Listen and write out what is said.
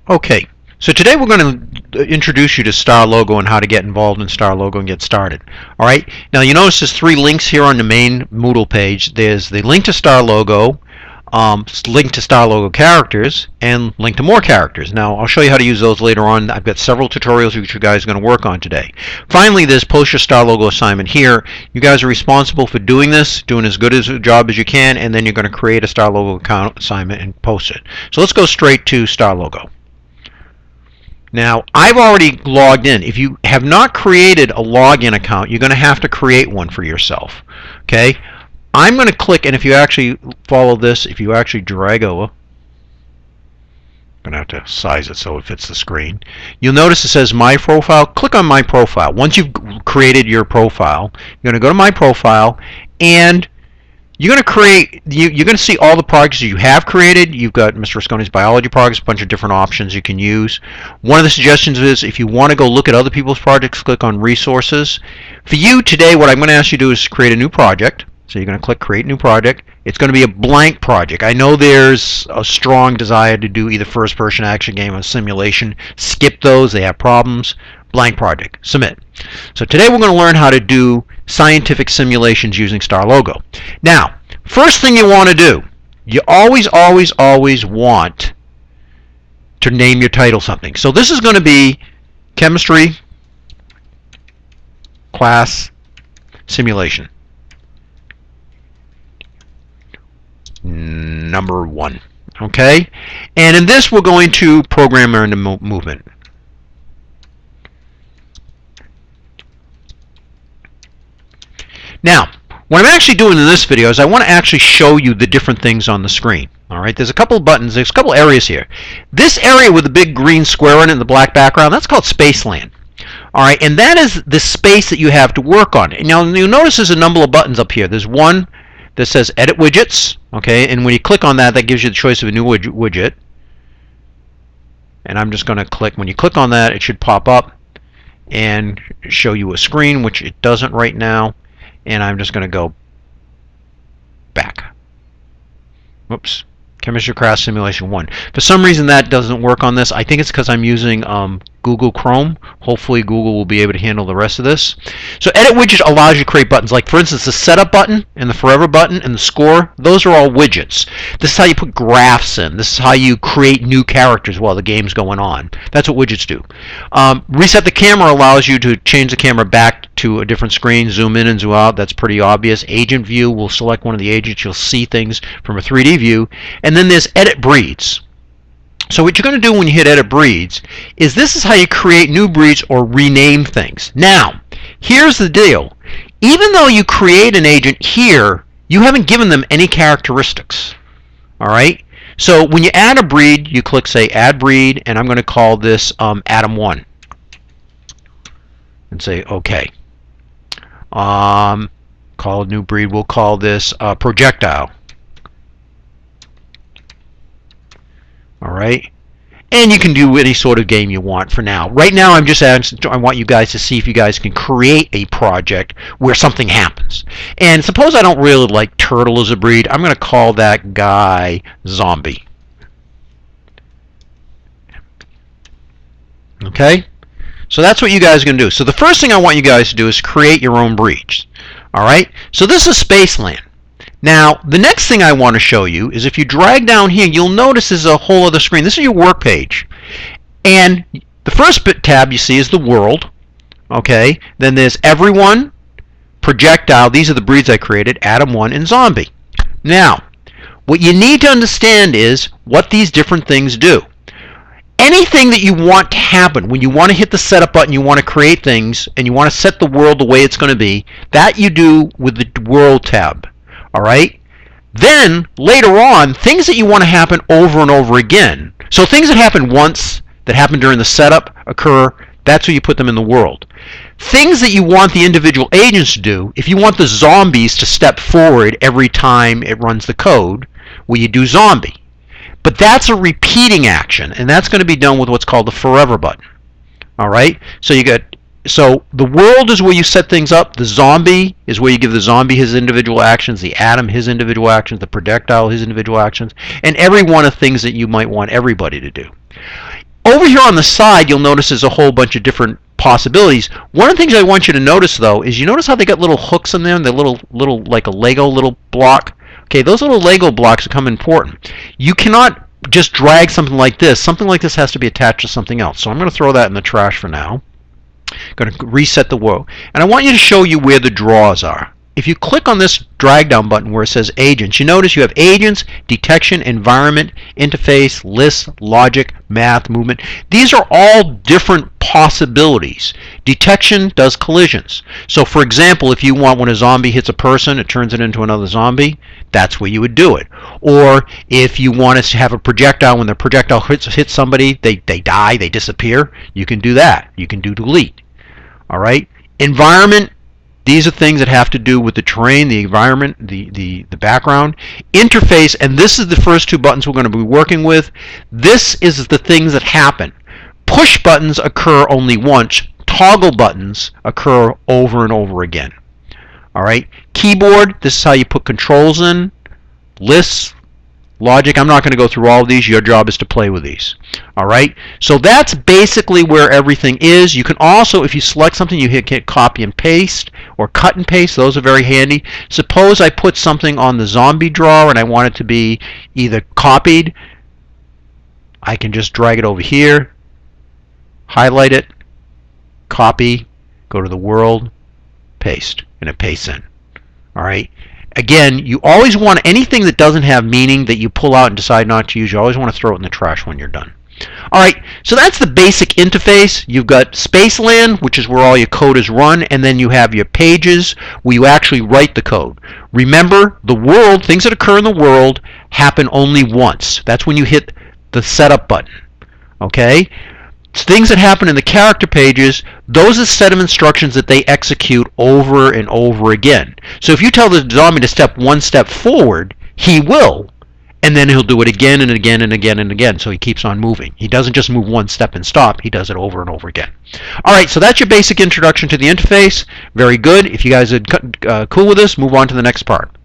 Okay, so today we're going to introduce you to Starlogo and how to get involved in Starlogo and get started. All right, now you notice there's three links here on the main Moodle page. There's the link to Starlogo, link to Starlogo characters, and link to more characters. Now I'll show you how to use those later on. I've got several tutorials which you guys are going to work on today. Finally, there's post your Starlogo assignment here. You guys are responsible for doing this, doing as good a job as you can, and then you're going to create a Starlogo account assignment and post it. So let's go straight to Starlogo. Now, I've already logged in. If you have not created a login account, you're going to have to create one for yourself. Okay? I'm going to click, and if you actually follow this, if you actually drag over, I'm going to have to size it so it fits the screen. You'll notice it says My Profile. Click on My Profile. Once you've created your profile, you're going to go to My Profile, and you're going to create, you're going to see all the projects you have created. You've got Mr. Rasconi's biology projects, a bunch of different options you can use. One of the suggestions is if you want to go look at other people's projects, click on resources. For you today, what I'm going to ask you to do is create a new project. So you're going to click create new project. It's going to be a blank project. I know there's a strong desire to do either first person action game or simulation. Skip those, they have problems. Blank project, submit. So today we're going to learn how to do scientific simulations using Starlogo. Now, first thing you want to do, you always want to name your title something. So this is going to be chemistry class simulation number 1. Okay? And in this we're going to program random movement. Now, what I'm actually doing in this video is I want to actually show you the different things on the screen. All right, there's a couple of buttons, there's a couple areas here. This area with the big green square in it and the black background, that's called Spaceland. All right, and that is the space that you have to work on. Now, you'll notice there's a number of buttons up here. There's one that says Edit Widgets, okay, and when you click on that, that gives you the choice of a new widget. And I'm just going to click, when you click on that, it should pop up and show you a screen, which it doesn't right now. And I'm just going to go back. Whoops. Chemistry Class Simulation 1. For some reason that doesn't work on this. I think it's because I'm using Google Chrome. Hopefully Google will be able to handle the rest of this. So Edit Widget allows you to create buttons. Like for instance the Setup button and the Forever button and the Score. Those are all widgets. This is how you put graphs in. This is how you create new characters while the game's going on. That's what widgets do. Reset the Camera allows you to change the camera back to a different screen. Zoom in and zoom out. That's pretty obvious. Agent View will select one of the agents. You'll see things from a 3D view. And then there's Edit Breeds. So what you're going to do when you hit Edit Breeds is this is how you create new breeds or rename things. Now, here's the deal. Even though you create an agent here, you haven't given them any characteristics. All right? So when you add a breed, you click, say, Add Breed, and I'm going to call this Atom 1. And say, OK. Call a new breed. We'll call this Projectile. All right, and you can do any sort of game you want for now. Right now, I'm just asking, I want you guys to see if you guys can create a project where something happens. And suppose I don't really like turtle as a breed. I'm going to call that guy Zombie. Okay, so that's what you guys are going to do. So the first thing I want you guys to do is create your own breeds. All right, so this is Spaceland. Now, the next thing I want to show you is if you drag down here, you'll notice there's a whole other screen. This is your work page. And the first tab you see is the world. Okay. Then there's Everyone, Projectile. These are the breeds I created, Atom 1 and Zombie. Now, what you need to understand is what these different things do. Anything that you want to happen, when you want to hit the setup button, you want to create things, and you want to set the world the way it's going to be, that you do with the World tab. All right? Then, later on, things that you want to happen over and over again. So things that happen once, that happen during the setup, occur, that's where you put them in the world. Things that you want the individual agents to do, if you want the zombies to step forward every time it runs the code, well, you do Zombie. But that's a repeating action, and that's going to be done with what's called the Forever button. All right? So the world is where you set things up. The zombie is where you give the zombie his individual actions, the atom his individual actions, the projectile his individual actions, and every one of things that you might want everybody to do. Over here on the side, you'll notice there's a whole bunch of different possibilities. One of the things I want you to notice, though, is you notice how they got little hooks in them, the little like a Lego little block. Okay, those little Lego blocks become important. You cannot just drag something like this. Something like this has to be attached to something else. So I'm going to throw that in the trash for now. Going to reset the world. And I want you to show you where the drawers are. If you click on this drag down button where it says agents, you notice you have agents, detection, environment, interface, list, logic, math, movement. These are all different possibilities. Detection does collisions. So for example, if you want when a zombie hits a person, it turns it into another zombie, that's where you would do it. Or if you want us to have a projectile, when the projectile hits somebody, they die, they disappear, you can do that. You can do delete. All right? Environment, these are things that have to do with the terrain, the environment, the background. Interface, and this is the first two buttons we're going to be working with. This is the things that happen. Push buttons occur only once. Toggle buttons occur over and over again. All right. Keyboard, this is how you put controls in. Lists, logic. I'm not going to go through all of these. Your job is to play with these. All right. So that's basically where everything is. You can also, if you select something, you hit copy and paste or cut and paste. Those are very handy. Suppose I put something on the zombie drawer and I want it to be either copied. I can just drag it over here, highlight it, copy, go to the world, paste, and it pastes in. All right. Again, you always want anything that doesn't have meaning that you pull out and decide not to use, you always want to throw it in the trash when you're done. All right, so that's the basic interface. You've got Spaceland, which is where all your code is run, and then you have your pages where you actually write the code. Remember, the world, things that occur in the world happen only once. That's when you hit the setup button. Okay? Things that happen in the character pages, those are a set of instructions that they execute over and over again. So if you tell the zombie to step one step forward, he will, and then he'll do it again and again and again and again, so he keeps on moving. He doesn't just move one step and stop, he does it over and over again. Alright, so that's your basic introduction to the interface. Very good. If you guys are cool with this, move on to the next part.